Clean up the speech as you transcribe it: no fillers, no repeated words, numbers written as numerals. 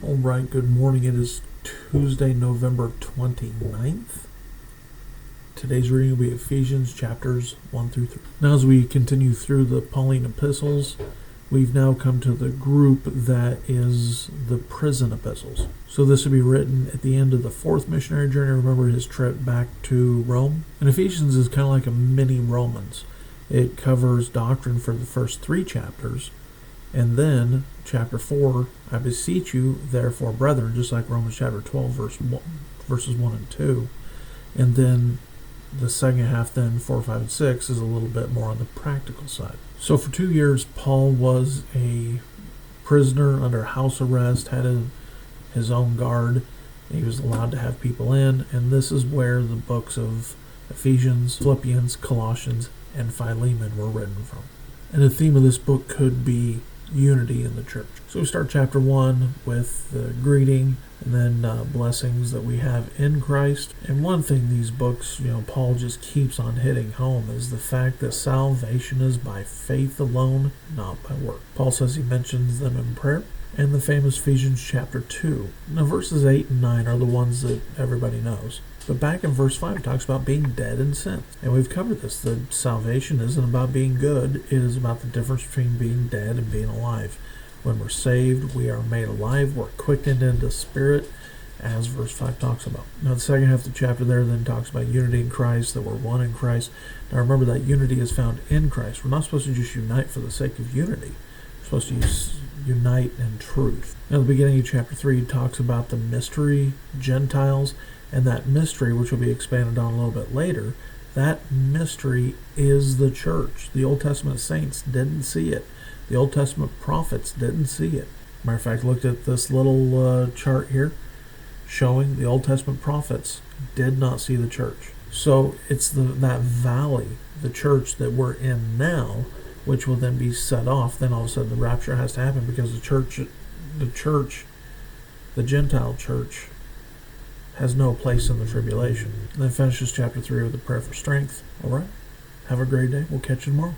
All right, good morning. It is Tuesday, November 29th. Today's reading will be Ephesians chapters 1 through 3. Now, as we continue through the Pauline epistles, we've now come to the group that is the prison epistles. So this will be written at the end of the fourth missionary journey. Remember his trip back to Rome? And Ephesians is kind of like a mini Romans. It covers doctrine for the first three chapters. And then, chapter 4, I beseech you, therefore, brethren, just like Romans chapter 12, verses 1 and 2. And then the second half, then 4, 5, and 6, is a little bit more on the practical side. So for 2 years, Paul was a prisoner under house arrest, had his own guard. He was allowed to have people in, and this is where the books of Ephesians, Philippians, Colossians, and Philemon were written from. And the theme of this book could be unity in the church. So we start chapter 1 with the greeting and then blessings that we have in Christ. And one thing these books, Paul just keeps on hitting home is the fact that salvation is by faith alone, not by work. Paul says he mentions them in prayer. And the famous Ephesians chapter 2. Now verses 8 and 9 are the ones that everybody knows. But back in verse 5 it talks about being dead in sin. And we've covered this. That salvation isn't about being good. It is about the difference between being dead and being alive. When we're saved, we are made alive. We're quickened into spirit, as verse 5 talks about. Now the second half of the chapter there then talks about unity in Christ, that we're one in Christ. Now remember that unity is found in Christ. We're not supposed to just unite for the sake of unity. We're supposed to unite in truth. Now, the beginning of chapter 3 talks about the mystery, Gentiles, and that mystery, which will be expanded on a little bit later, that mystery is the church. The Old Testament saints didn't see it. The Old Testament prophets didn't see it. Matter of fact, looked at this little chart here showing the Old Testament prophets did not see the church. So it's that valley, the church that we're in now, which will then be set off. Then all of a sudden the rapture has to happen because the Gentile church, has no place in the tribulation. And then finishes chapter 3 with a prayer for strength. All right. Have a great day. We'll catch you tomorrow.